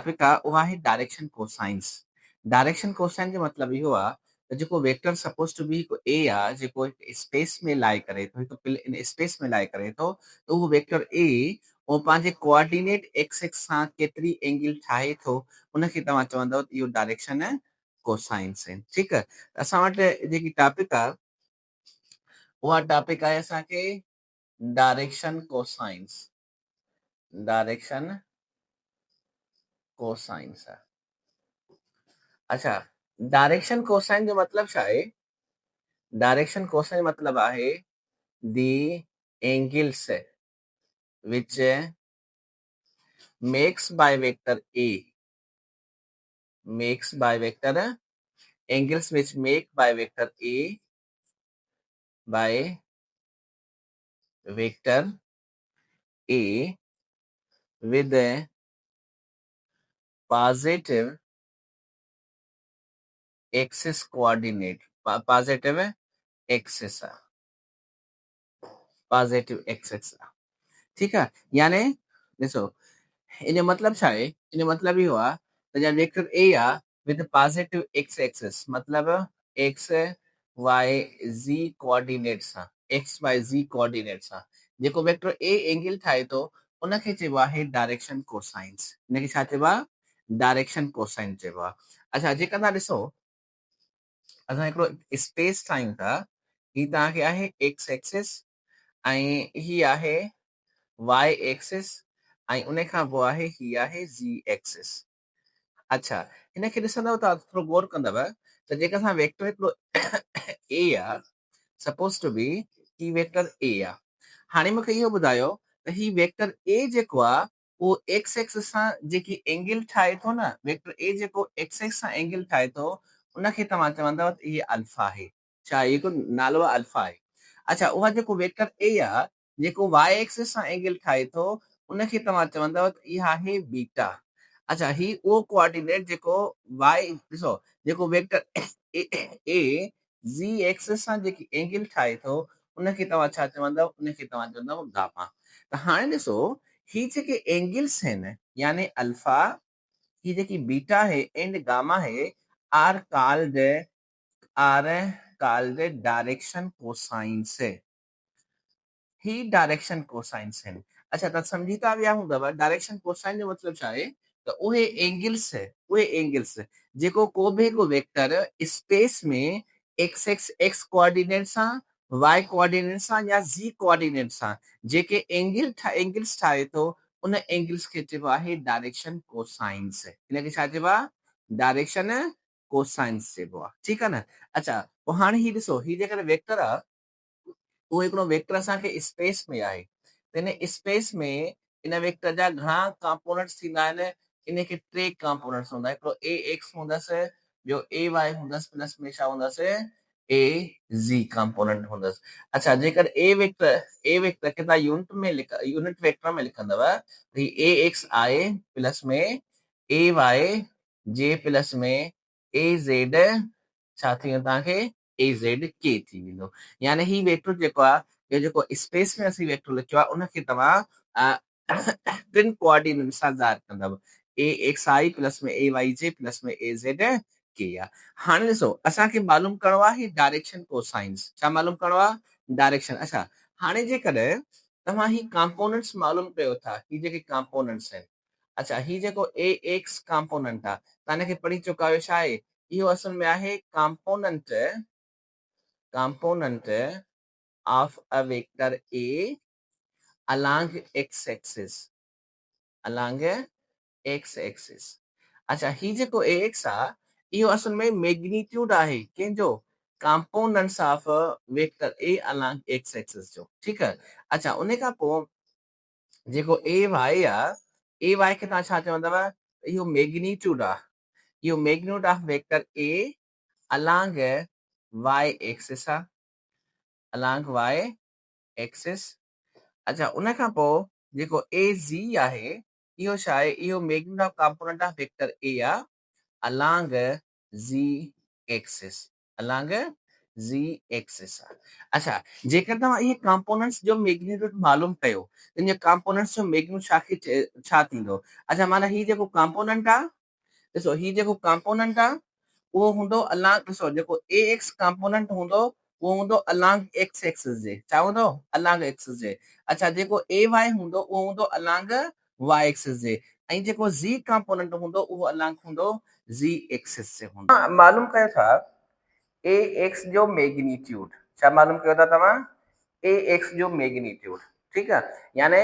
Topic आहे उहा आहे डायरेक्शन कोसाइंस। डायरेक्शन कोसाइन जो मतिलबु इहो आहे त जेको वेक्टर सपोज़ टू बी हिकु ए आहे जेको स्पेस में लाई करे थो, हिकु इन स्पेस में लाई करे थो, त उहो वेक्टर ए उहो पंहिंजे कोऑर्डिनेट एक्स एक्स सां केतिरी एंगल ठाहे थो, उनखे तव्हां चवंदव त इहो डायरेक्शन कोसाइंस आहिनि। ठीकु आहे, असां वटि जेकी टॉपिक आहे उहा टॉपिक आहे असांखे डायरेक्शन कोसाइंस। डायरेक्शन कोसाइंस आहे। अच्छा, डायरेक्शन कोसाइन जो मतलब छा आहे? डायरेक्शन कोसाइन मतलब आहे दी angles which makes by vector A, makes by vector angles which make by vector A by vector A with a positive axis coordinate, positive axis, positive axis। ठीक है, यानी ॾिसो इन जो मतलब छा आहे? इन जो मतलब इहो आहे त जॾहिं वेक्टर ए आहे विद पॉजिटिव एक्स एक्सिस, मतलब एक्स वाई ज़ी कोऑर्डिनेट सां, एक्स वाई ज़ी कोऑर्डिनेट सां जेको वेक्टर ए एंगल ठाहे थो उनखे चइबो आहे डायरेक्शन कोसाइंस। इनखे छा चइबो आहे? डायरेक्शन कोसाइन चइबो आहे। अच्छा, जेका तव्हां ॾिसो असां हिकिड़ो स्पेस ठाहियूं था, ही तव्हांखे आहे एक्स एक्सिस ऐं ही आहे वाई एक्सिस ऐं उन खां पोइ आहे ही आहे ज़ी एक्सिस। अच्छा, हिनखे ॾिसंदव त थोरो गौर कंदव त जेका असां वेक्टर हिकिड़ो ए आहे, सपोज टू बी ही वेक्टर ए आहे। हाणे मूंखे इहो ॿुधायो त ही वेक्टर ए जेको आहे उहो एक्स एक्सिस सां जेकी एंगल ठाहे थो न, वेक्टर ए जेको एक्स एक्स सां एंगल ठाहे थो उनखे तव्हां चवंदव त इहे अल्फा आहे। छा इहो नालो आहे? अल्फा आहे। अच्छा, उहा जेको वेक्टर ए आहे जेको वाई एक्सिस सां एंगल ठाहे थो उनखे तव्हां चवंदव त इहा आहे बीटा। अच्छा, ही उहो कोऑर्डिनेट जेको वाई, ॾिसो जेको वेक्टर ए ज़ी एक्सिस सां जेकी एंगल ठाहे थो उनखे तव्हां छा चवंदव? उनखे तव्हां चवंदव गामा। त हाणे ॾिसो ही जेके एंगल्स आहिनि यानी अल्फा, ही जेकी बीटा है एंड गामा है आर कॉल्ड डायरेक्शन कोसाइंस। ही डायरेक्शन कोसाइंस आहिनि। अच्छा, तव्हां सम्झी था विया हूंदव डायरेक्शन कोसाइन जो मतिलबु छा आहे? त उहे एंगल्स जेको को बि हिकु वेक्टर स्पेस में एक्स एक्स एक्स कोऑर्डिनेट सां, वाई कोऑर्डिनेट सां या ज़ी कोऑर्डिनेट सां जेके एंगल्स ठाहे थो उन एंगल्स खे चइबो आहे डायरेक्शन कोसाइंस। इनखे छा चइबो आहे? डायरेक्शन कोसाइंस चइबो आहे। ठीकु आहे न? अच्छा, पोइ हाणे ही ॾिसो, ही जेकॾहिं वेक्टर आहे उहो हिकिड़ो वेक्टर असांखे स्पेस में आहे, त इन स्पेस में इन वेक्टर जा घणा कंपोनेंट्स थींदा आहिनि? इनखे टे कंपोनेंट्स हूंदा। हिकिड़ो ए एक्स हूंदसि, ॿियो ए वाई हूंदसि, प्लस में छा हूंदसि? ए ज़ी कंपोनेंट हूंदसि। अच्छा, जेकर ए वेक्टर खे तव्हां यूनिट वेक्टर में लिखंदव त ही ए एक्स आहे प्लस में ए वाई जे प्लस में ए ज़ेड छा थी वेंदो? तव्हांखे ए ज़ेड के थी वेंदो। यानी ही वेक्टर जेको आहे, इहो जेको स्पेस में असीं वेक्टर लिखियो आहे उनखे तव्हां टिनि कोऑर्डिनेट सां ज़ाहिर कंदव, ए एक्स आई प्लस में ए वाई जे प्लस में ए ज़ेड के आहे। हाणे ॾिसो असांखे मालूम करिणो आहे डायरेक्शन कोसाइंस। छा मालूम करिणो आहे? डायरेक्शन। अच्छा, हाणे जेकॾहिं तव्हां ही कंपोनेंट्स मालूम कयो था, ही जेके कंपोनेंट्स आहिनि, अच्छा ही जेको ए एक्स कंपोनेंट आहे तव्हां हिनखे पढ़ी चुका आहियो। छा आहे इहो? असल में आहे component of a vector A along x axis, along x axis। अच्छा, ही जेको ax आहे इहो असल में मैग्नीट्यूड आहे कंहिंजो? Components of vector A along x axis जो। ठीकु आहे। अच्छा, उन खां पोइ जेको ए वाई आहे, ए वाई खे तव्हां छा चवंदव? इहो मैग्नीट्यूड आहे, इहो magnitude of vector A along y axis आहे, along y एक्सिस। अच्छा, उन खां पोइ जेको ए ज़ी आहे इहो छा आहे? इहो magnitude of component of vector A आहे along Z axis, along Z axis आहे। अच्छा, जेकर तव्हां इहे कंपोनेंट्स जो मैग्नीट्यूड मालूम कयो, त इन कंपोनेंट्स जो मैग्नीट्यूड छा थींदो? अच्छा, माना ही जेको कंपोनेंट आहे, ॾिसो ही जेको कंपोनेंट आहे उहो हूंदो अलांग, ॾिसो जेको ax कंपोनेंट हूंदो उहो हूंदो अलांग x एक्सिस जे, छा हूंदो? अलांग एक्सिस जे। अच्छा, जेको ay हूंदो उहो हूंदो अलांग y एक्सिस जे, ऐं जेको z कंपोनेंट हूंदो उहो अलांग हूंदो z एक्सिस से हूंदो। मालूम कयो था ax जो मैग्नीट्यूड, छा मालूम कयो था तव्हां? ax जो मैग्नीट्यूड, ठीकु आहे, यानी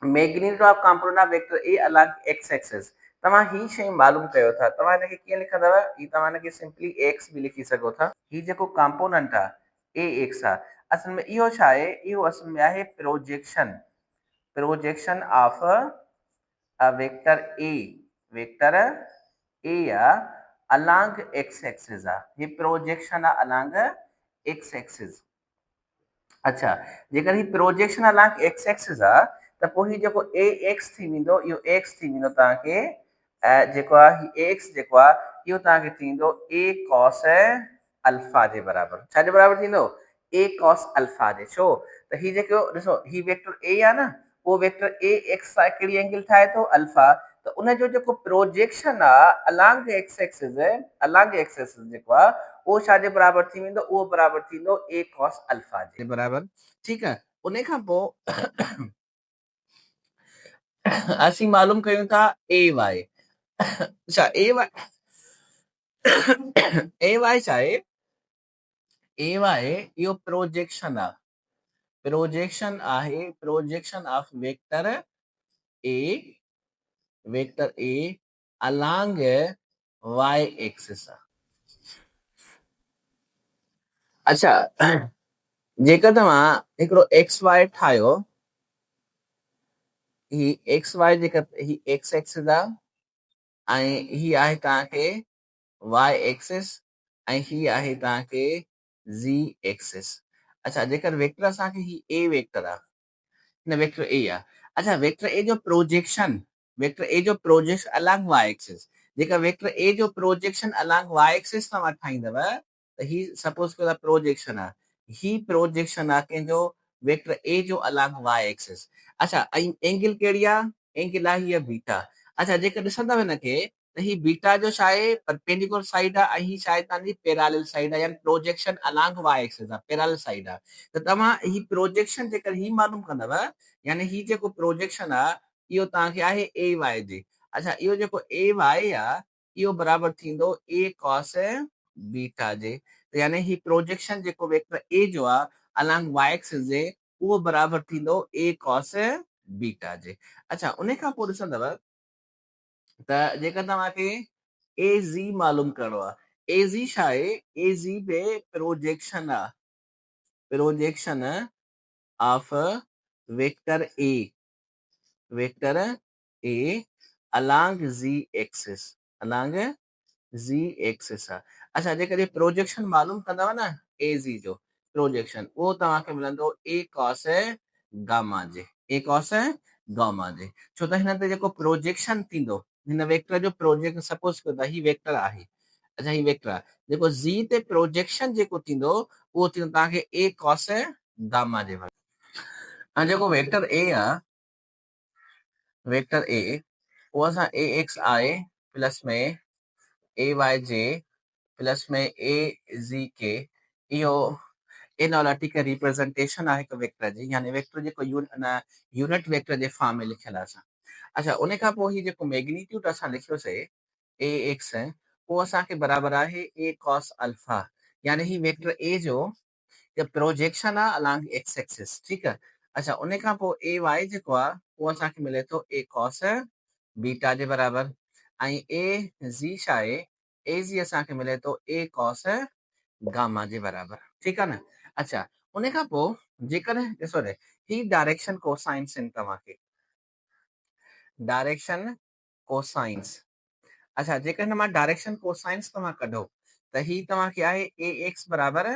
magnitude of component of vector A along x axis. तव्हां ही शइ मालूम कयो था, तव्हां हिनखे कीअं लिखंदव? ही तव्हां हिनखे सिंपली एक्स बि लिखी सघो था। ही जेको कंपोनेंट आहे ए एक्स आहे, असल में इहो छा आहे? इहो असल में आहे projection, projection of a vector A, vector A आहे अलॉन्ग एक्स एक्सिस आहे। ही प्रोजेक्शन आहे अलॉन्ग एक्स एक्सिस। अच्छा, जेकर ही प्रोजेक्शन अलॉन्ग एक्स एक्सिस आहे त पोइ ही जेको ए एक्स थी वेंदो, इहो एक्स थी वेंदो तव्हांखे, जेको आहे ही एक्स जेको आहे इहो तव्हांखे थींदो ए कॉस अल्फा जे बराबरि। छा जे बराबरि थींदो? ए कॉस अल्फा जे। छो त ही जेको ॾिसो ही वेक्टर ए आहे न, उहो वेक्टर ए एक्स सां कहिड़ी एंगल ठाहे थो? अल्फा। त उनजो जेको प्रोजेक्शन आहे along x axis, along x axis जेको आहे उहो छा जे बराबरि थी वेंदो? उहो बराबरि थींदो ए कॉस अल्फा जे बराबरि। ठीकु आहे, उन खां पोइ असीं मालूम कयूं था ए वाई। अच्छा, ए वाई ए वाई छा आहे? ए वाई इहो प्रोजेक्शन आहे, प्रोजेक्शन आहे, projection of vector A, vector A along Y axis आहे। अच्छा, जेकर तव्हां हिकिड़ो एक्स वाई ठाहियो, ही एक्स वाई जेकर ही एक्स एक्सिस आहे ऐं ही आहे तव्हांखे वाई एक्सिस ऐं ही आहे तव्हांखे ज़ी एक्सिस। अच्छा, जेकर वेक्टर असांखे ही ए वेक्टर आहे, हिन वेक्टर ए आहे। अच्छा, वेक्टर ए जो प्रोजेक्शन, वेक्टर ए जो प्रोजेक्शन अलॉन्ग वाई एक्सिस, जेकर वेक्टर ए जो प्रोजेक्शन अलॉन्ग वाई एक्सिस तव्हां ठाहींदव त ही सपोज कयो प्रोजेक्शन आहे, ही प्रोजेक्शन आहे कंहिंजो? वेक्टर ए जो अलॉन्ग वाई एक्सिस। अच्छा, ऐं एंगल कहिड़ी आहे? एंगल आहे हीअ बीटा। अच्छा, जेकर ॾिसंदव हिनखे त ही बीटा जो छा आहे? परपेंडिकुलर साइड आहे ऐं ही छा आहे? तव्हांजी पैरेलल साइड आहे, यानी प्रोजेक्शन अलॉन्ग वाई एक्सिस आहे, पैरेलल साइड आहे। त तव्हां ही प्रोजेक्शन जेकर ही मालूम कंदव, यानी ही जेको प्रोजेक्शन आहे इहो तव्हांखे आहे ए वाई जे। अच्छा, इहो जेको ए वाई आहे इहो बराबरि थींदो ए कॉस बीटा जे। त यानी ही प्रोजेक्शन जेको वेक्टर ए जो आहे अलॉन्ग वाई एक्सिस जे, उहो बराबरि थींदो ए कॉस बीटा जे। अच्छा, उन खां पोइ ॾिसंदव त जेकर तव्हांखे ए ज़ी मालूम करणो आहे, ए ज़ी छा आहे? ए ज़ी बि प्रोजेक्शन आहे, projection of vector A, vector A along Z axis, along Z axis आहे। अच्छा, जेकर ये प्रोजेक्शन मालूम कंदव न ए ज़ी जो प्रोजेक्शन, उहो तव्हांखे मिलंदो ए कॉस गामा जे, ए कॉस गामा जे। छो त हिन ते जेको प्रोजेक्शन थींदो, हिन वेक्टर जो प्रोजेक्ट सपोज कयो त ही वेक्टर आहे। अच्छा, ही वेक्टर आहे, जेको ज़ी ते प्रोजेक्शन जेको थींदो उहो थींदो तव्हांखे ए कॉस गामा जे बराबरि। हाणे जेको वेक्टर ए आहे, वेक्टर ए उहो असां ए एक्स आई प्लस में ए वाई जे प्लस में ए ज़ी के, इहो एनालिटिकल रिप्रेजेंटेशन आहे हिकु वेक्टर जी, यानी वेक्टर जेको यूनिट वेक्टर जे फॉर्म में लिखियल आहे असां। अच्छा, उन खां पोइ ही जेको मैग्नीट्यूड असां लिखियोसीं ए एक्स, उहो असांखे बराबरि आहे ए कॉस अल्फा, यानी ही वेक्टर ए जो प्रोजेक्शन आहे अलॉन्ग एक्स एक्सिस। ठीकु आहे। अच्छा, उन खां पोइ ए वाई जेको आहे उहो असांखे मिले थो ए कॉस बीटा जे बराबरि, ऐं ए ज़ी छा आहे? ए ज़ी असांखे मिले थो ए कॉस गामा जे बराबरि। ठीकु आहे न। अच्छा, उन खां पोइ जेकर ॾिसो रे ही डायरेक्शन कोसाइंस आहिनि तव्हांखे, डायरेक्शन कोसाइंस। अच्छा, जेकर हिन मां डायरेक्शन कोसाइंस तव्हां कढो त ही तव्हांखे आहे ए एक्स बराबरि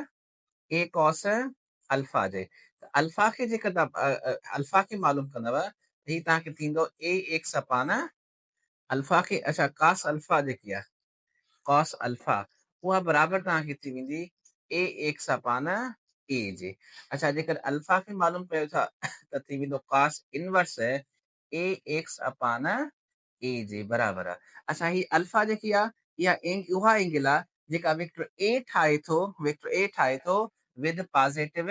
ए कॉस अल्फा जे। अल्फा खे जेकर तव्हां अल्फा खे मालूम कंदव त ही तव्हांखे थींदो ए एक्स अपान अल्फा खे। अच्छा, कॉस अल्फा जेकी आहे, कॉस अल्फा उहा बराबरि तव्हांखे थी वेंदी ए एक्स अपान ए जे। अच्छा जेकर अल्फा के मालूम कयो था त थी वेंदो cos इनवर्स ए एक्स अपान ए जे बराबर आहे। अच्छा ही अल्फा जेकी आहे इहा उहा एंगल आहे जेका वेक्टर ए ठाहे थो विद पॉजिटिव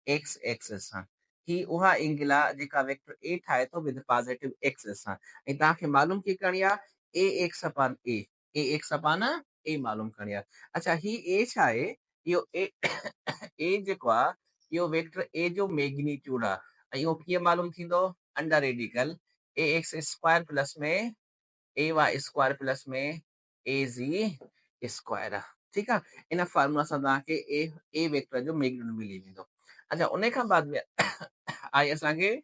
एक्स एक्सिस सां। ही उहा एंगल आहे जेका वेक्टर ए ठाहे थो विद पॉजिटिव एक्सिस सां। ऐं तव्हांखे मालूम की करणी आहे ए एक्स अपान ए मालूम करणी आहे। अच्छा ही ए छा आहे इहो ए जेको आहे इहो वेक्टर ए जो मैग्नीट्यूड आहे ऐं इहो कीअं मालूम थींदो अंडर रेडिकल ए एक्स स्क्वायर प्लस में ए वाई स्क्वायर प्लस में ए जी स्क्वायर आहे। ठीकु आहे इन फार्मूला सां तव्हांखे ए वेक्टर जो मैग्नीट्यूड मिली वेंदो। अच्छा उन खां बाद में आई असांखे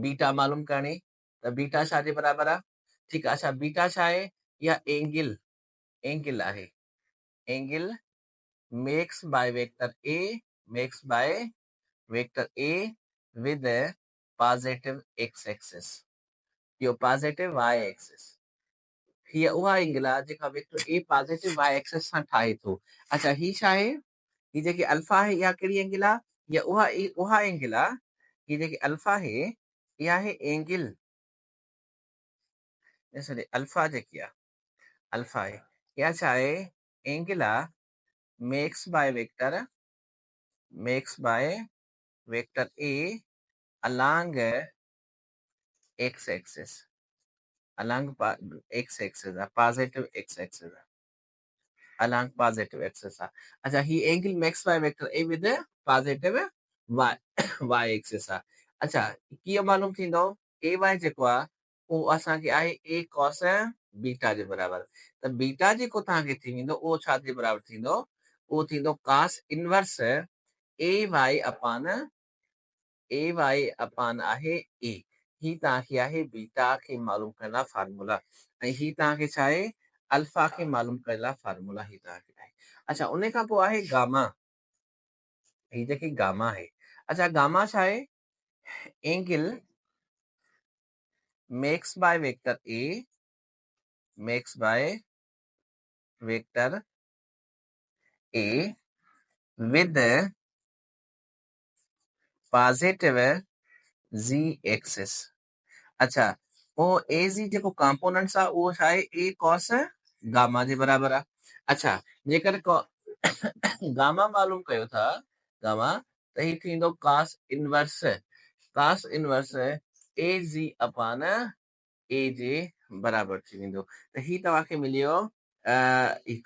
बीटा मालूम करणी त बीटा छा जे बराबर आहे। ठीकु आहे। अच्छा बीटा छा आहे इहा एंगल आहे angle makes by vector A with positive X axis इहो पॉजिटिव वाई एक्सिस। हीअ उहा एंगल आहे जेका vector A positive Y axis सां ठाहे थो। अच्छा ही छा आहे ही जेकी अल्फा आहे इहा कहिड़ी एंगल आहे या उहा एंगल आहे ही जेकी अल्फा आहे इहा आहे एंगल अल्फा जेकी आहे अल्फा आहे इहा छा आहे एंगल आहे makes by vector A along x axis positive x axis along positive axis आहे। अच्छा ही angle makes by vector A with positive y axis आहे। अच्छा कीअं मालूम थींदो ए वाई जेको आहे उहो असांखे आहे ए कॉस बीटा जे बराबर। त बीटा जेको तव्हांखे थी वेंदो उहो छा जे बराबर थींदो उहो थींदो cos इनवर्स ए वाई अपान आहे ए। ही तव्हांखे आहे बीटा खे मालूम करण लाइ फार्मूला ऐं ही तव्हांखे छा आहे अल्फा खे मालूम करण लाइ फार्मूला ही तव्हांखे आहे। अच्छा उन खां पोइ आहे गामा ही जेकी गामा आहे। अच्छा गामा छा आहे angle makes by vector A with positive Z axis. अच्छा वो ए जी जेको कंपोनेंट्स आहे उहो छा आहे ए कॉस गामा जे बराबर आहे। अच्छा जेकर गामा मालूम कयो था गामा त ही थींदो cos इनवर्स ए जी अपान ए जे बराबर थी वेंदो। त ही तव्हांखे मिलियो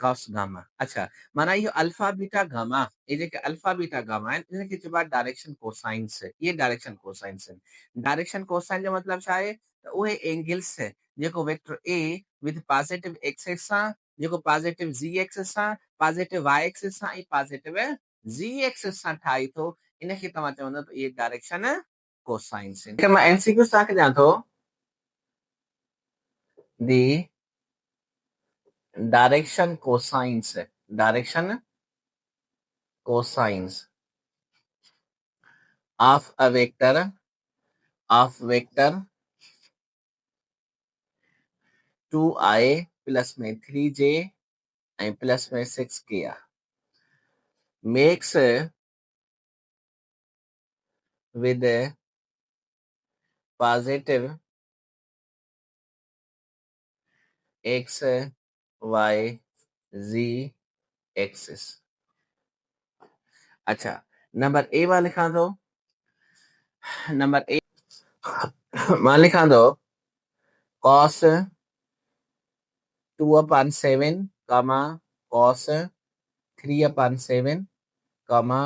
cos गामा। अच्छा माना इहो अल्फा बीटा गामा ये जेके अल्फा बीटा गामा आहिनि इनखे चइबो आहे डायरेक्शन कोसाइंस। ये डायरेक्शन कोसाइंस आहिनि। डायरेक्शन कोसाइन जो मतिलबु छा आहे त उहे एंगल्स जेको vector A with positive axis सां जेको पॉजिटिव जी एक्सिस सां पॉजिटिव वाई एक्सिस सां ऐं पॉजिटिव जी एक्सिस सां ठाहे थो इनखे तव्हां चवंदा त इहे डायरेक्शन कोसाइंस आहिनि। मां एमसीक्यू तव्हांखे ॾियां थो the direction cosines of a vector 2i plus में 3j and plus में 6k makes with positive x y z axis. अच्छा नंबर ए वाला लिखा दो नंबर ए मां लिखा दो cos 2/7 comma cos 3/7 comma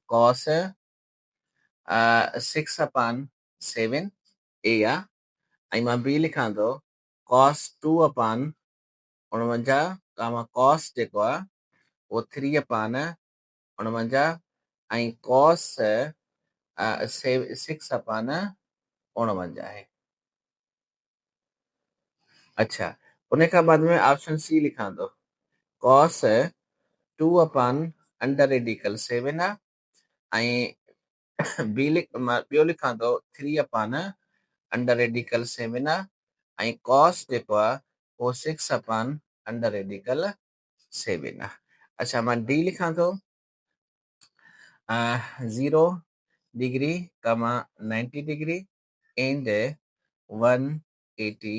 cos 6/7 ए या ऐं मां बी लिखा दो cos 2/49 comma cos जेको आहे वो 3/49 ऐं cos 6/49 है। अच्छा उन खां बाद में ऑप्शन सी लिखा दो cos 2/7 ऐं ॿियो लिखा दो 3/7 ऐं cos जेको आहे वो 6/7 आहे। अच्छा मां डी लिखां थो 0 डिग्री कमा 90 डिग्री एंड 180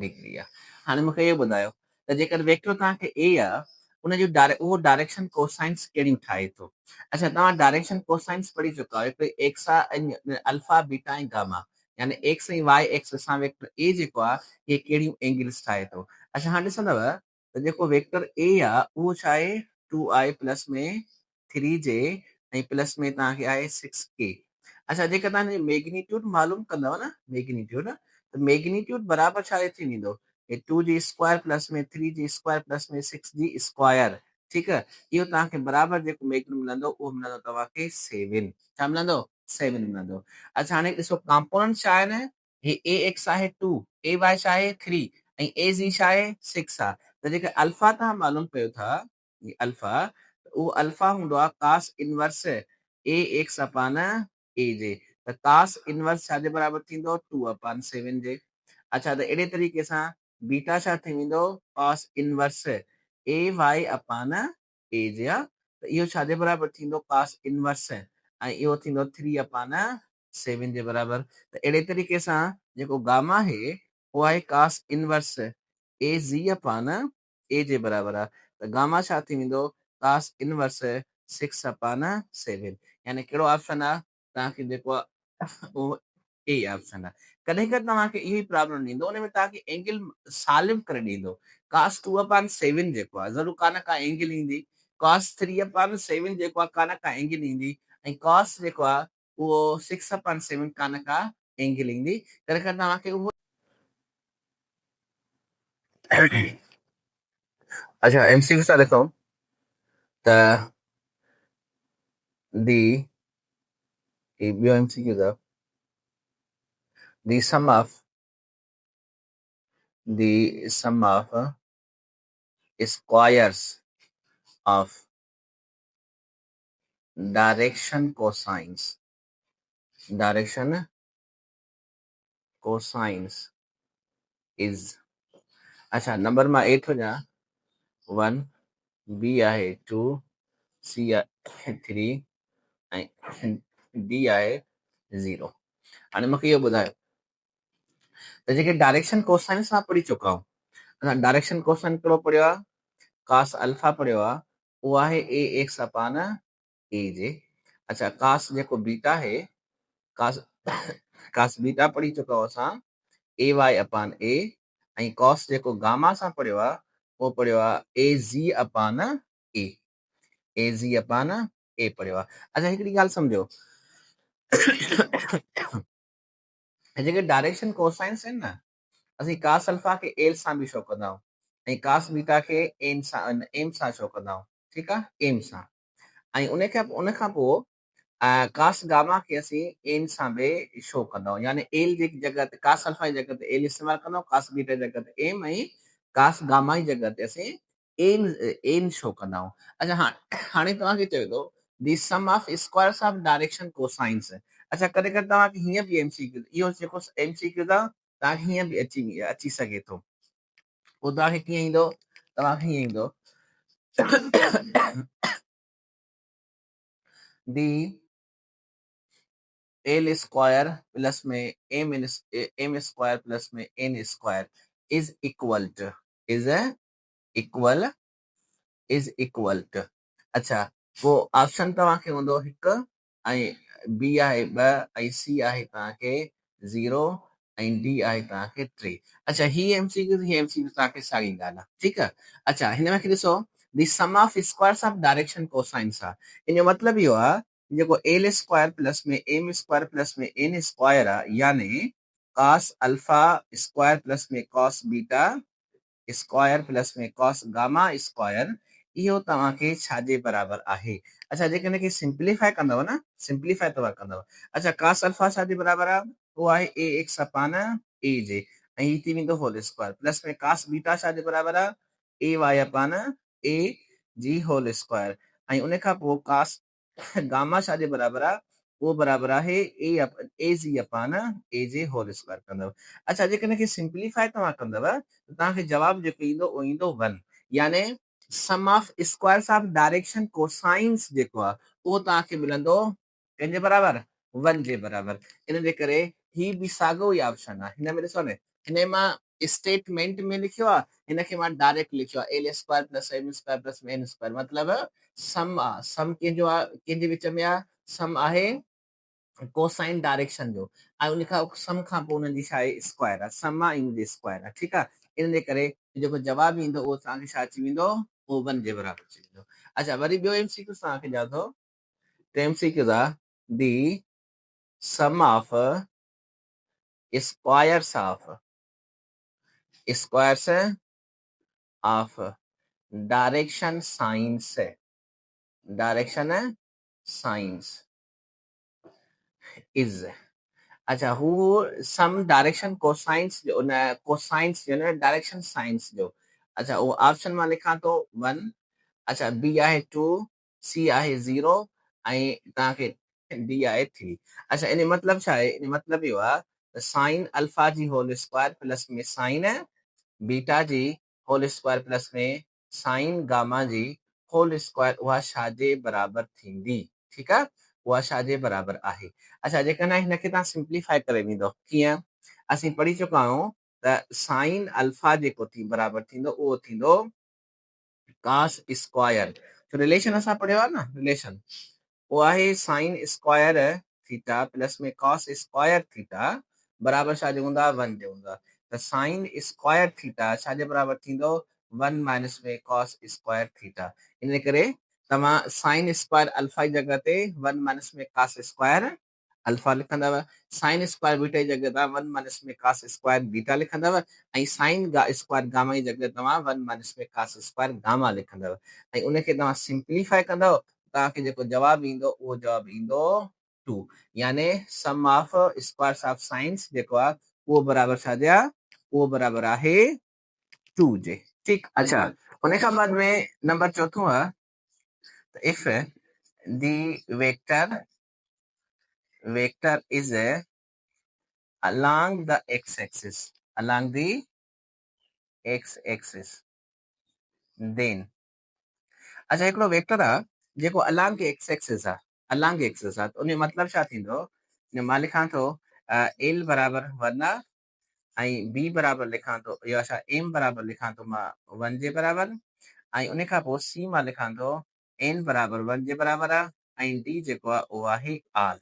डिग्री आहे। हाणे मूंखे इहो ॿुधायो त जेकर वेक्टर तव्हांखे ए आहे उनजो उहो डायरेक्शन कोसाइंस कहिड़ियूं ठाहे थो। अच्छा तव्हां डायरेक्शन कोसाइंस पढ़ी चुका आहियो हिकिड़े एक्स आहे अल्फा बीटा ऐं गामा यानी एक्स ऐं वाई एक्स सां वेक्टर ए जेको आहे इहे कहिड़ियूं एंगल्स ठाहे थो। अच्छा हाणे ॾिसंदव त जेको वेक्टर ए आहे उहो छा आहे 2i प्लस में 3j ऐं प्लस में तव्हांखे आहे 6k। अच्छा जेकर तव्हां मैग्नीट्यूड मालूम कंदव न मैग्नीट्यूड त मैग्नीट्यूड बराबर छा थी वेंदो 2g स्क्वायर प्लस में 3g स्क्वायर प्लस में 6g स्क्वायर। ठीकु आहे इहो तव्हांखे बराबर जेको मैग्नीट्यूड मिलंदो उहो मिलंदो तव्हांखे 7 छा मिलंदो 7 मिलंदो। अच्छा हाणे ॾिसो कंपोनेंट छा आहे न हे ए एक्स आहे 2 ए वाई छा आहे 3 ऐं ए जी छा आहे 6 आहे त जेके अल्फा तव्हां मालूम कयो था अल्फा उहो अल्फा हूंदो आहे कास इनवर्स ए एक्स अपान ए जे त कास इनवर्स छाजे बराबर थींदो 2 अपान 7 जे। अच्छा त अहिड़े तरीक़े सां बीटा छा थी वेंदो कास इनवर्स ए वाई अपान ए जे आहे त इहो छाजे बराबर थींदो कास इनवर्स ऐं इहो थींदो 3 अपान 7 जे बराबर। त अहिड़े तरीक़े सां जेको गामा आहे उहो आहे कास इनवर्स ए जी अपान ए जे बराबर आहे त गामा छा थी वेंदो कास इनवर्स 6 अपान 7 यानी कहिड़ो ऑप्शन आहे तव्हांखे जेको आहे उहो ए ऑप्शन आहे। कॾहिं कॾहिं तव्हांखे इहो ई प्रॉब्लम ॾींदो उन में तव्हांखे एंगल सालिम करे ॾींदो कास 2 अपान 7 जेको आहे ज़रूरु का न का एंगल ईंदी कास 3 अपान 7 जेको आहे का न का एंगल ईंदी ऐं कॉस जेको आहे उहो 6 अपान 7 का न का एंगल ईंदी कॾहिं कॾहिं तव्हांखे उहो अच्छा एमसीक्यू सां लिखूं त दी ॿियो एमसीक्यू अथव the sum of squares of direction cosines is अच्छा नंबर मां 8 वञा 1 बी आहे 2 सी आहे 3 ऐं डी आहे 0। हाणे मूंखे इहो ॿुधायो त जेके डायरेक्शन कोसाइंस मां पढ़ी चुका आहियूं असां डायरेक्शन कोसाइन कहिड़ो पढ़ियो आहे कास अल्फा पढ़ियो आहे उहो आहे ए एक्स अपान ए जे। अच्छा कास जेको बीटा आहे कास बीटा पढ़ी चुका आहियूं असां ए वाई अपान ए ऐं कॉस जेको गामा सां पढ़ियो आहे उहो पढ़ियो आहे ए जी अपान ए पढ़ियो आहे। अच्छा हिकिड़ी ॻाल्हि सम्झो जेके डायरेक्शन कोसाइंस आहिनि न असीं कास अल्फा खे एल सां बि शो कंदा आहियूं ऐं कास बीटा खे एम सां शो कंदा आहियूं ठीकु आहे एम सां ऐं उन खां पोइ कास गामा खे असीं एन सां बि शो कंदा आहियूं यानी एल जी जॻह ते कास अल्फा जी जॻह ते एल इस्तेमालु कंदा आहियूं कास बीटा जी जॻह ते एम ऐं कास गामा जी जॻह ते असीं एन शो कंदा आहियूं। अच्छा हाणे तव्हांखे चयो थो the sum of squares of direction cosines. अच्छा कॾहिं कॾहिं तव्हांखे हीअं बि एमसीक्यू इहो जेको एमसीक्यू तव्हांखे हीअं बि अची सघे थो पोइ तव्हांखे कीअं ईंदो तव्हांखे हीअं ईंदो दी एल स्क्वायर प्लस में एम स्क्वायर प्लस में N square is equal to अच्छा पोइ ऑप्शन तव्हांखे हूंदो 1 ऐं बी आहे 2 ऐं सी आहे तव्हांखे 0 ऐं डी आहे तव्हांखे 3। अच्छा ही एमसीक्यू तव्हांखे साॻी ॻाल्हि आहे ठीकु आहे। अच्छा हिन में ॾिसो the sum of squares of direction cosines आहे इन जो मतिलबु इहो आहे जेको एल स्क्वायर प्लस में एम स्क्वायर प्लस में एन स्क्वायर आहे यानी कॉस अल्फा स्क्वायर प्लस में कॉस बीटा स्क्वायर प्लस में कॉस गामा स्क्वायर इहो तव्हांखे छाजे बराबर आहे। अच्छा जेके हिनखे सिंप्लीफाई कंदव न सिंप्लीफाई तव्हां कंदव अच्छा कॉस अल्फा छाजे बराबर आहे उहो आहे ए एक्स अपान ए जे ऐं ही थी वेंदो होल स्क्वायर प्लस में कॉस बीटा छाजे बराबर आहे A Y upon A ji whole square ऐं उन खां पोइ कॉस गामा छाजे बराबर आहे उहो बराबर आहे ए जी अपान ए जे होल स्क्वायर कंदव। अच्छा जेके हिनखे सिंप्लीफाई तव्हां कंदव त तव्हांखे जवाबु जेको ईंदो उहो ईंदो 1 यानी sum of squares of direction cosines जेको आहे उहो तव्हांखे मिलंदो कंहिंजे बराबर 1 जे बराबर। इन जे करे ही बि साॻियो ई ऑप्शन आहे। हिन में ॾिसो न, हिन मां स्टेटमेंट में लिखियो आहे, हिनखे मां डायरेक्ट लिखियो आहे L square plus M square plus N square, मतिलबु सम आहे। सम कंहिंजो आहे, कंहिंजे विच में आहे, सम आहे कोसाइन डायरेक्शन जो, ऐं उन खां सम खां पोइ उन्हनि जी छा आहे स्क्वायर आहे, सम आहे इन जे स्क्वायर आहे, ठीकु आहे। इन जे करे जेको जवाबु ईंदो उहो तव्हांखे छा अची वेंदो, उहो 1 जे बराबर अची वेंदो। अच्छा, वरी ॿियो एमसीक्यू तव्हांखे ॾियां थो, त एमसीक्यू आहे the sum of squares of direction science is, अच्छा हू सम डायरेक्शन कोसाइंस जो न, कोसाइंस जो न, डायरेक्शन साइंस जो। अच्छा वो ऑप्शन में लिखा तो 1, अच्छा बी आहे 2, सी आहे 0 ऐं तव्हांखे डी आहे 3। अच्छा इन मतलब छा आहे, इन मतलब इहो आहे त साइन अल्फा जी होल स्क्वायर प्लस में साइन बीटा जी होल स्क्वायर प्लस में साइन गामा जी होल स्क्वायर उहा छाजे बराबर थींदी, ठीकु आहे, उहा छाजे बराबर आहे। अच्छा जेकॾहिं हिनखे तव्हां सिंप्लीफाई करे वेंदो कीअं, असीं पढ़ी चुका आहियूं त साइन अल्फा जेको बराबर थींदो उहो थींदो कास स्क्वायर, जो रिलेशन असां पढ़ियो आहे न, रिलेशन वो आहे साइन स्क्वायर थीटा प्लस में कॉस स्क्वायर थीटा बराबर छाजे हूंदा 1 जे हूंदा। त साइन स्क्वायर थीटा छाजे बराबर थींदो 1 माइनस में कॉस स्क्वायर थीटा। इन करे तव्हां साइन स्क्वायर अल्फा जी जगह ते 1 माइनस में कॉस स्क्वायर अल्फा लिखंदव, साइन स्क्वायर बीटा जी जगह तव्हां 1 माइनस में कॉस स्क्वायर बीटा लिखंदव, ऐं साइन स्क्वायर गामा जी जगह तव्हां 1 माइनस में कॉस स्क्वायर गामा लिखंदव, ऐं उनखे तव्हां सिंप्लीफाई कंदव, तव्हांखे जेको जवाबु ईंदो उहो जवाबु ईंदो 2, यानी sum of squares of science जेको आहे उहो बराबर छाजे आहे, उहो बराबर आहे 2 जे, ठीकु। अच्छा उन खां बाद में नंबर चौथों आहे if the vector is along the x-axis, then, अच्छा हिकिड़ो वेक्टर आहे जेको अलॉन्ग एक्स एक्सिस आहे, अलॉन्ग एक्सिस आहे, त उन जो मतिलबु छा थींदो, मां लिखां थो एल बराबर 1 आहे ऐं बी बराबर लिखां थो, या छा एम बराबर लिखां थो मां 1 जे बराबर, ऐं उन खां पोइ सी मां लिखां थो एन बराबर 1 जे बराबर आहे, ऐं डी जेको आहे उहो आहे आर।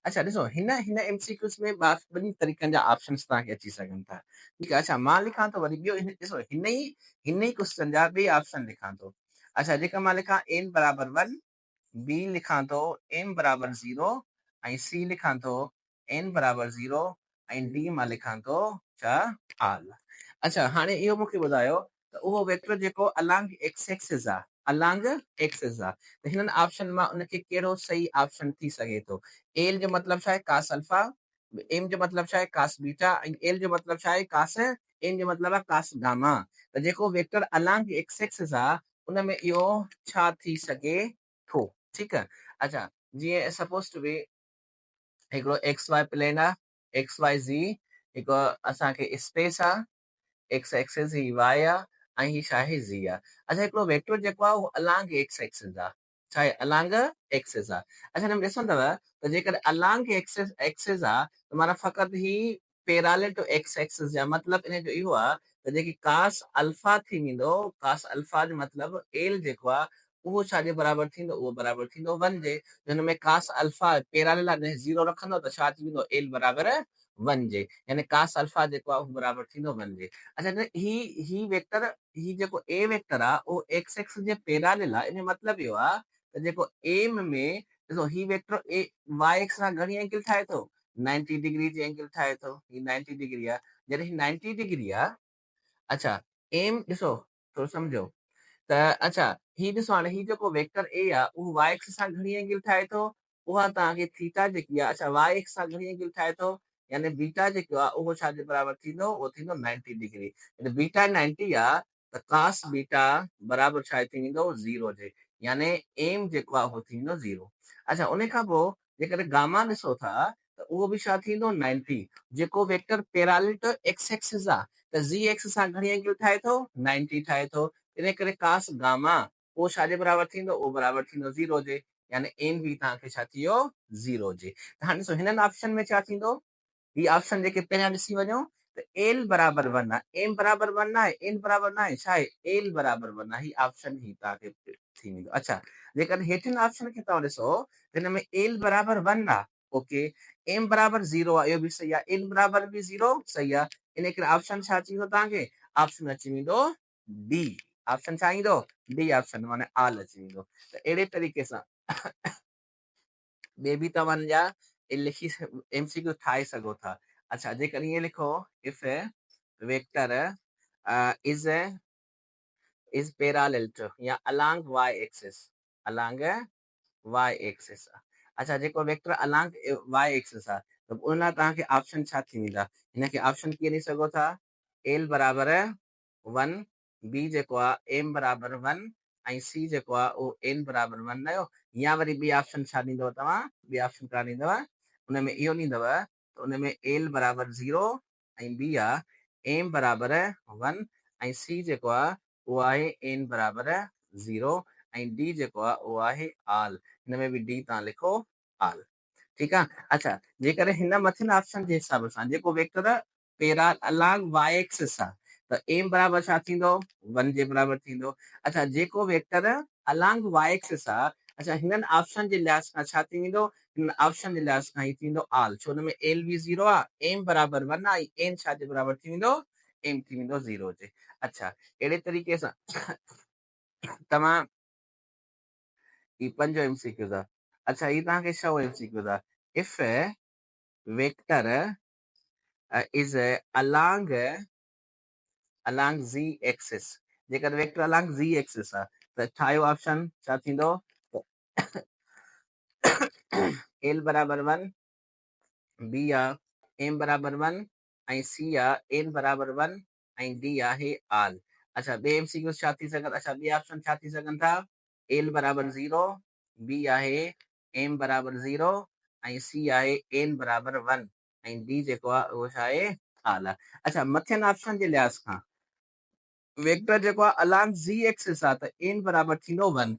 अच्छा ॾिसो हिन एमसीक्यूस में ॿिनी तरीक़नि जा ऑप्शंस तव्हांखे अची सघनि था, ठीकु आहे। अच्छा मां लिखां थो वरी ॿियो, ॾिसो हिन ई क्वेश्चन जा ॿिए ऑप्शन लिखां थो। अच्छा जेका मां लिखां एन बराबर 1, बी लिखां थो एम बराबर 0 ऐं सी लिखां थो एन बराबर 0 ऐं डी मां लिखां थो छा आर। अच्छा हाणे इहो मूंखे ॿुधायो त उहो वेक्टर जेको अलॉन्ग एक्स एक्सिस आहे, अलॉन्ग एक्सिस आहे, त हिननि ऑप्शन मां उनखे कहिड़ो सही ऑप्शन थी सघे थो। एल जो मतिलबु छा आहे कास अल्फा, एम जो मतिलबु छा आहे कास बीटा, ऐं एल जो मतिलबु छा आहे कास, एन जो मतिलबु आहे कास गामा। त जेको वेक्टर अलॉन्ग एक्स एक्सिस आहे उन में इहो छा थी सघे थो, ठीकु आहे। अच्छा जीअं सपोज टू बी हिकिड़ो एक्स वाई प्लेन आहे, एक्स वाई ज़ी हिकु असांखे स्पेस आहे, एक्स एक्सिस ही वाई आहे ऐं ही छा आहे ज़ी आहे। अच्छा हिकिड़ो वेक्टर जेको आहे उहो अलॉन्ग एक्स एक्सिस आहे, छा आहे अलॉन्ग एक्सिस आहे। अच्छा हिन में ॾिसंदव त जेकॾहिं अलॉन्ग एक्सिस आहे त माना फ़क़ति ही पैरेलल टू एक्स एक्सिस जा, मतिलबु इन जो इहो आहे त जेकी कास अल्फा थी वेंदो, कास अल्फा जो मतिलबु एल जेको आहे उहो छाजे बराबर थींदो, उहो बराबर थींदो 1 जे। हिन में कास अल्फा पैरेलल आहे 0 रखंदो त छा थी वेंदो एल बराबर 1 जे, यानी कास अल्फा जेको आहे उहो बराबर थींदो 1 जे। अच्छा ही वेक्टर, ही जेको ए वेक्टर आहे उहो एक्स एक्सिस जे पैरेलल आहे, इन जो मतिलबु इहो आहे त जेको एम में ॾिसो ही वेक्टर ए वाई एक्स सां घणी एंगल ठाहे थो, 90 डिग्री जी एंगल ठाहे थो, ही 90 डिग्री आहे, जॾहिं ही 90 डिग्री आहे। अच्छा एम ॾिसो थोरो सम्झो त, अच्छा ही ॾिसो हाणे ही जेको वेक्टर ए आहे उहो वाई एक्स सां घणी एंगल ठाहे थो, उहा तव्हांखे थीटा जेकी आहे, अच्छा वाई एक्स सां घणी एंगल ठाहे थो, यानी बीटा जेको आहे उहो छाजे बराबर थींदो, उहो थींदो 90 डिग्री। बीटा 90 आहे त कास बीटा बराबर छा थी वेंदो 0 जे, यानी एम जेको आहे उहो थींदो 0। अच्छा उन खां पोइ जेकॾहिं गामा ॾिसो था त उहो बि छा थींदो 90, जेको vector parallel to X axis आहे त ज़ी एक्स सां घणी एंगल ठाहे थो 90 ठाहे थो, इन करे कास गामा वो छाजे बराबर थींदो, वो बराबर थींदो 0 जे, यानी एन बी तव्हांखे छा थी वियो 0 जे। त हाणे ॾिसो हिननि ऑप्शन में छा थींदो, ही ऑप्शन जेके पहिरियां ॾिसी वञो त एल बराबर 1 आहे, एम बराबर 1 आहे, एन बराबर न आहे, छा आहे एल बराबर 1 आहे, ही ऑप्शन ही तव्हांखे थी वेंदो। अच्छा जेकॾहिं हेठिन ऑप्शन खे तव्हां ॾिसो त हिन में एल बराबर 1 आहे, ओके, एम बराबर 0 आहे, इहो बि सही आहे, एन बराबर बि 0 सही आहे, इन करे ऑप्शन छा अची वेंदो तव्हांखे, ऑप्शन अची वेंदो डी, ऑप्शन छा ईंदो डी ऑप्शन, माने आल अची वेंदो। त अहिड़े तरीक़े सां ॿिए बि तव्हांजा लिखी एमसीक्यू ठाहे सघो था। अच्छा जेकर ईअं लिखो, if vector is parallel to या along y axis, along y axis। अच्छा जेको वेक्टर along y axis आहे त उन लाइ तव्हांखे ऑप्शन छा थी वेंदा, हिनखे ऑप्शन कीअं ॾेई सघो था, एल बराबर 1, बी जेको आहे एम बराबर 1 ऐं सी जेको आहे उहो एन बराबर 1 आयो, या वरी ॿी ऑप्शन छा ॾींदव तव्हां, ॿी ऑप्शन छा ॾींदव, उन में इहो ॾींदव त उन में एल बराबर 0 ऐं बी आहे एम बराबर 1 ऐं सी जेको आहे उहो आहे एन बराबर 0 ऐं डी जेको आहे उहो आहे आल, हिन में बि डी तव्हां लिखो आल, ठीकु आहे। अच्छा जेकॾहिं हिन मथिन ऑप्शन जे हिसाब सां जेको वेक्टर अलांग वाई एक्सिस आहे त एम बराबर छा थींदो 1 जे बराबर थींदो। अच्छा जेको वेक्टर अलांग वाई एक्सिस आहे, अच्छा हिननि ऑप्शन जे लिहाज़ सां छा थी वेंदो, हिन ऑप्शन जे लिहाज़ सां ही थींदो आल, छो हुन में एल बि 0 आहे, एम बराबर 1 आहे, एन छा जे बराबर थी वेंदो, एम थी वेंदो 0 जे। अच्छा अहिड़े तरीक़े सां तव्हां ही 5 एमसीक्यूज़ आहे। अच्छा ही तव्हांखे 6 एमसीक्यूज़ आहे, if vector is along z axis, जेकर वेक्टर along z axis आहे त ठाहियो ऑप्शन छा थींदो, एल बराबर 1, बी आहे एम बराबर 1 ऐं सी आहे एन बराबर 1 ऐं डी आहे आल। अच्छा ॿिए एमसीक्यू छा थी सघनि, अच्छा ॿिए ऑप्शन छा थी सघनि था, एल बराबर 0, बी आहे एम बराबर 0 ऐं सी आहे एन बराबर 1 ऐं डी जेको आहे उहो छा आहे आल आहे। अच्छा मथियन ऑप्शन जे लिहाज़ खां वेक्टर जेको आहे अलांग ज़ी एक्सिस आहे त एन बराबर थींदो 1,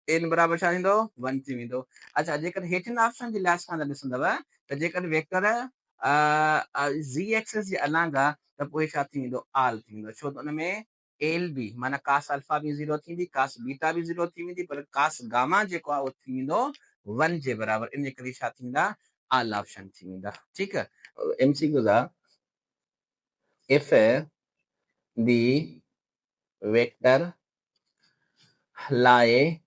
एन बराबर छा थींदो 1 थी वेंदो। अच्छा जेकर हेठिन ऑप्शन जे लिहाज़ खां ॾिसंदव त जेकर वेक्टर ज़ी एक्सिस जे अलांग आहे त पोइ छा थी वेंदो आल थी वेंदो, छो त हुन में एल बी माना कास अल्फा बि 0 थींदी, कास बीटा बि 0 थी वेंदी, पर कास गामा जेको आहे उहो थी वेंदो 1 जे बराबर, इन करे छा थींदा आल ऑप्शन थी वेंदा। ठीकु आहे, एमसीक्यू आहे, if the vector lie,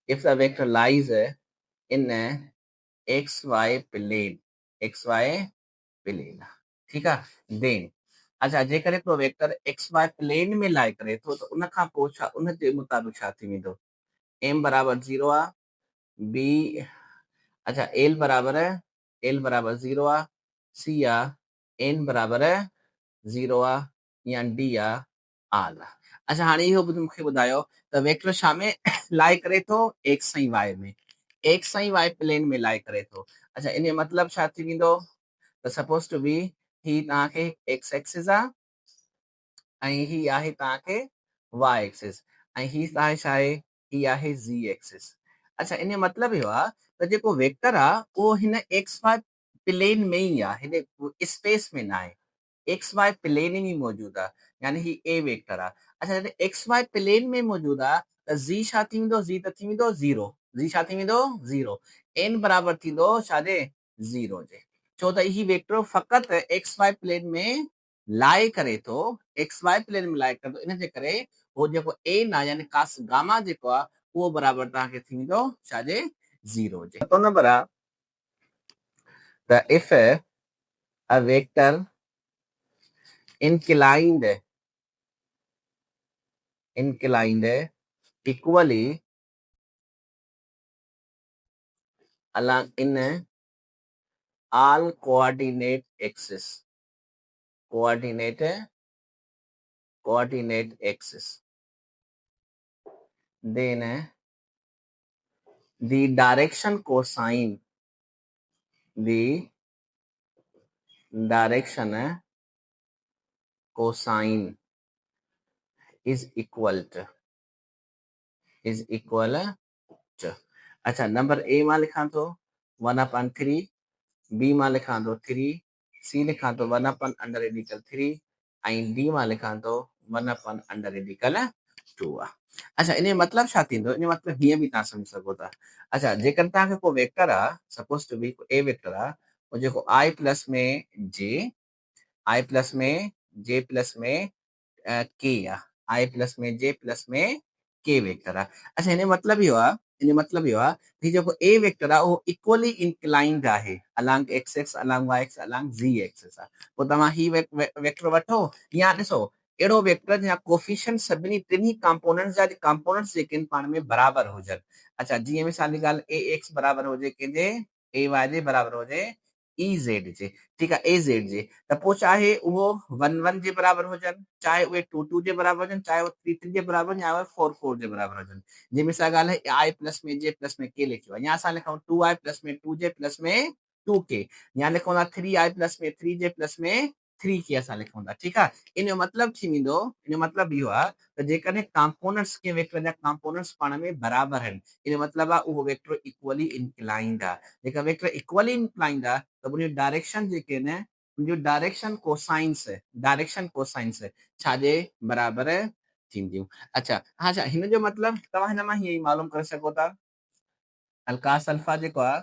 if the vector lies in xy plane, xy plane, ठीक है, then अच्छा जेकर हिकिड़ो वेक्टर xy प्लेन में लाई करे थो त उन खां पोइ छा उन जे मुताबिक़ छा थी वेंदो, m बराबर 0 आहे, b अच्छा l बराबर 0 आहे, c आहे n बराबर 0 आहे या d आहे आल आहे। अच्छा हाणे इहो मूंखे ॿुधायो त वेक्टर छा में लाई करे थो, एक्स ऐं वाई में, एक्स ऐं वाई प्लेन में लाई करे थो। अच्छा इन जो मतिलबु छा थी वेंदो, त सपोज टू बी ही तव्हांखे एक्स एक्सिस आहे ऐं ही आहे तव्हांखे वाई एक्सिस ऐं ही तव्हांखे छा आहे, ही आहे ज़ी एक्सिस। अच्छा इन जो मतिलबु इहो आहे त जेको वेक्टर आहे उहो हिन एक्स वाई प्लेन में ई आहे, हिन स्पेस में न आहे, एक्स वाई प्लेन में मौजूदु आहे, यानी ही ए वेक्टर आहे। अच्छा जॾहिं एक्स वाई प्लेन में मौजूदु आहे त ज़ी छा थी वेंदो, ज़ी त थी वेंदो 0, ज़ी छा थी वेंदो 0, एन बराबर थींदो छाजे 0 जे, छो त ही वेक्टर फ़क़ति एक्स वाई प्लेन में लाई करे थो, एक्स वाई प्लेन में लाई करे थो, इन जे करे उहो जेको एन आहे यानी कास गामा जेको आहे उहो बराबर तव्हांखे थी वेंदो छाजे 0 जे। तो नंबर आहे त if a vector inclined equally along in all coordinate axis, then the direction cosine is equal to अच्छा नंबर ए मां लिखां तो 1/3, बी मां लिखां तो 3, सी लिखां तो 1/√3 ऐं डी मां लिखां तो 1/√2 आहे। अच्छा इन जो मतलब छा थींदो? इन जो मतलब हीअं बि तव्हां सम्झी सघो था। अच्छा जेकॾहिं तव्हांखे को वेक्टर आहे, suppose to be A vector आहे, और जेको आई प्लस में के आहे, आई प्लस में जे प्लस में के वेक्टर आहे। अच्छा हिन जो मतलब इहो आहे, ही जेको ए वेक्टर आहे उहो इक्वली इंक्लाइंड आहे along X X, along Y X, along Z axis आहे। पोइ तव्हां ही वेक्टर वठो या ॾिसो अहिड़ो वेक्टर जा कोफिशिएंट सभिनी टिनी कंपोनेंट्स जा कंपोनेंट्स जेके आहिनि पाण में बराबर हुजनि। अच्छा जीअं मिसाल जी ॻाल्हि ए एक्स बराबर हुजे कंहिंजे, ए वाई जे बराबर हुजे ई ज़ेड जे, ठीकु आहे, ए ज़ेड जे, त पोइ चाहे उहो 1 जे बराबर हुजनि, चाहे उहे 2 जे बराबर हुजनि, चाहे उहे 3 जे बराबर हुजनि, या उहे 4 जे बराबर हुजनि। जीअं मिसाल ॻाल्हि है आई प्लस में जे प्लस में के लिखियो आहे, या असां लिखूं 2i प्लस में 2j प्लस में 2k, या लिखूं था 3i प्लस में 3j प्लस में 3k असां लिखूं था, ठीकु आहे। इन जो मतिलबु थी वेंदो, इन जो मतिलबु इहो आहे त जेकॾहिं कंपोनेंट्स के वेक्टर जा कंपोनेंट्स पाण में बराबर आहिनि, इन जो मतिलबु आहे उहो वेक्टर इक्वली इंक्लाइंड आहे। जेका वेक्टर इक्वली इंक्लाइंड आहे त उनजी डायरेक्शन जेके आहिनि, उनजो डायरेक्शन कोसाइंस छाजे बराबर थींदियूं। अच्छा अच्छा हिन जो मतिलबु तव्हां हिन मां हीअं ई मालूम करे सघो था, कास अल्फा जेको आहे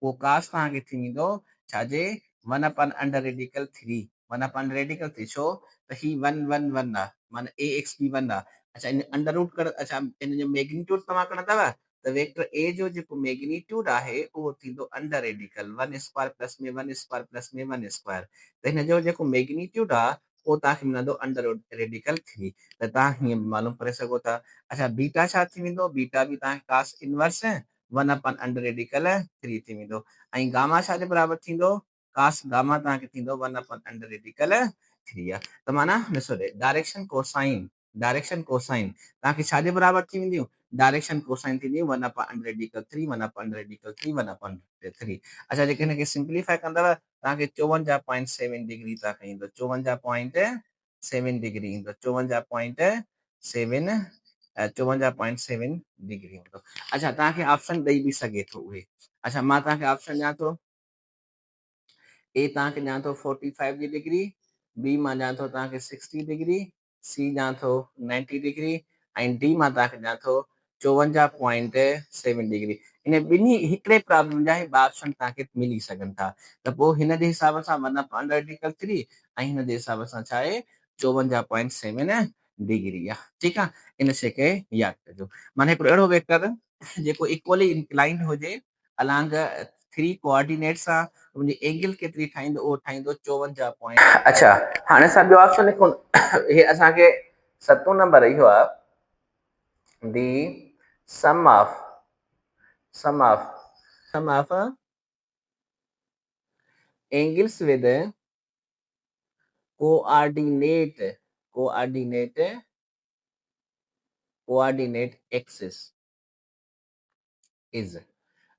उहो कास तव्हांखे थी वेंदो छाजे 1/√3, 1/√3 छो त ही 1 आहे, माना ए एक्स बी 1 आहे। अच्छा इन अंडर रूट कर, अच्छा इन जो मैग्नीट्यूड तव्हां करणो अथव त वेक्टर ए जो जेको मैग्नीट्यूड आहे उहो थींदो अंडर-रेडिकल 1² प्लस में 1² प्लस में 1², त हिन जो जेको मैग्नीट्यूड आहे उहो तव्हांखे मिलंदो अंडर-रेडिकल 3, त तव्हां हीअं मालूम करे सघो था। अच्छा बीटा छा थी वेंदो? बीटा बि तव्हांखे कास इनवर्स 1/√3 थी वेंदो, ऐं गामा छाजे बराबर थींदो? कास गामा तव्हांखे थींदो 1/√3 आहे। त माना ॾिसो डायरेक्शन कोसाइन तव्हांखे छाजे बराबर थी वेंदियूं? डायरेक्शन कोसाइन थींदियूं 1/√3, 1/√3, 1/√3। अच्छा जेके हिनखे सिंप्लीफाई कंदव तव्हांखे 54.7 डिग्री तव्हांखे ईंदो, 54.7 डिग्री ईंदो, 54.7 डिग्री ईंदो। अच्छा तव्हांखे ऑप्शन ॾेई बि सघे थो उहे। अच्छा मां तव्हांखे ऑप्शन ॾियां थो, ए तव्हांखे ॾियां थो 45 जी डिग्री, बी मां ॾियां थो तव्हांखे 60 डिग्री, सी ॾियां थो 90 डिग्री, ऐं डी मां तव्हांखे ॾियां थो 54.7 डिग्री। इन ॿिन्ही हिकिड़े प्रॉब्लम जा ई ॿ ऑप्शन तव्हांखे मिली सघनि था, त पोइ हिन जे हिसाब सां 1/√3 ऐं हिन जे हिसाब सां छा आहे 54.7 डिग्री आहे, ठीकु आहे। इन शइ खे यादि कजो, माना हिकिड़ो अहिड़ो वेक्टर जेको इक्वली इंक्लाइंड हुजे अलोंग 3 कोऑर्डिनेट्स आहे, उनजी एंगल केतिरी ठाहींदो? उहो ठाहींदो 54. अच्छा हाणे असां ॿियो ऑप्शन लिखूं, हे असांखे 7 नंबर इहो आहे, the sum of angles with coordinate axis is.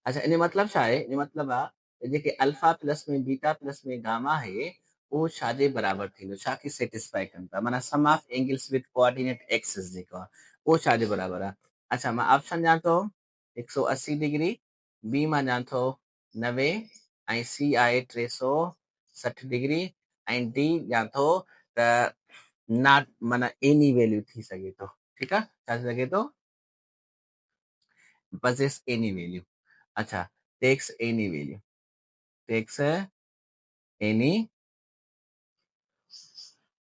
अच्छा इन मतलब छा आहे? इन मतलब आहे जेके अल्फा प्लस में बीटा प्लस में गामा है वो छाजे बराबर थींदो, छा खे सेटिस्फाई कनि था, माना sum of angles with coordinate axis जेको आहे वो छाजे बराबर आहे। अच्छा मां ऑप्शन ॾियां थो 180 डिग्री, बी मां ॾियां थो 90, ऐं सी आहे 360 डिग्री, ऐं डी ॾियां थो त नॉट माना एनी वैल्यू थी सघे थो, ठीकु आहे, छा थी सघे थो? possess any value. अच्छा takes any value, takes any,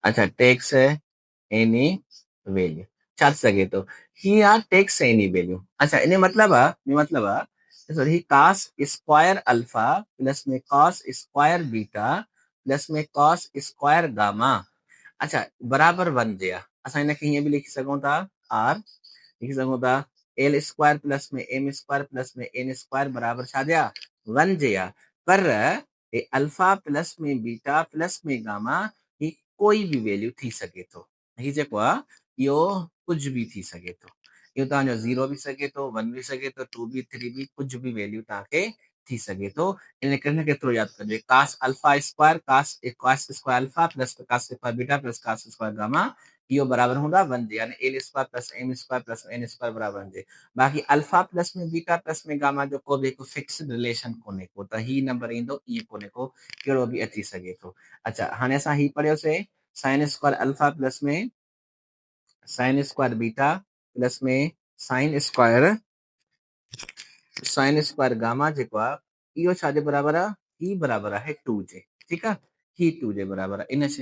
अच्छा takes any value छा थी सघे थो? ही आहे takes any value। अच्छा इन मतलब आहे ॾिसो ही cos स्क्वायर अल्फा प्लस में cos स्क्वायर बीटा प्लस में cos स्क्वायर गामा, अच्छा बराबर 1 जे आहे। असां हिनखे हीअं बि लिखी सघूं था, आर लिखी सघूं था एल स्क्वायर प्लस में एम स्क्वायर प्लस में एन स्क्वायर बराबर छा जे आहे? 1 जे आहे। पर हे अल्फा प्लस में बीटा प्लस में गामा ही कोई बि वैल्यू थी सघे थो, ही जेको आहे इहो कुझु बि थी सघे थो, इहो तव्हांजो 0 बि सघे थो, 1 बि सघे थो, 2 बि 3 बि, कुझु बि वैल्यू तव्हांखे थी सघे थो। इन करे केतिरो यादि कजे, cos alpha square cos square alpha plus cos square beta plus cos square gamma, इहो बराबर हूंदा 1 जे, यानी L square plus M square plus N square बराबर 1 जे। बाक़ी अल्फा प्लस में बीटा प्लस में गामा जो को बि हिकु फिक्स्ड रिलेशन कोन्हे को, त ही नंबर ईंदो, ईअं कोन्हे को, कहिड़ो बि अची सघे थो। अच्छा, हाणे असां ही पढ़ियोसीं साइन स्क्वायर अल्फा प्लस में साइन स्क्वायर बीटा प्लस में साइन स्क्वायर गामा जेको आहे इहो छाजे बराबर आहे, ही बराबर आहे 2 जे। ठीकु आहे, ही 2 जे बराबर आहे। इन शइ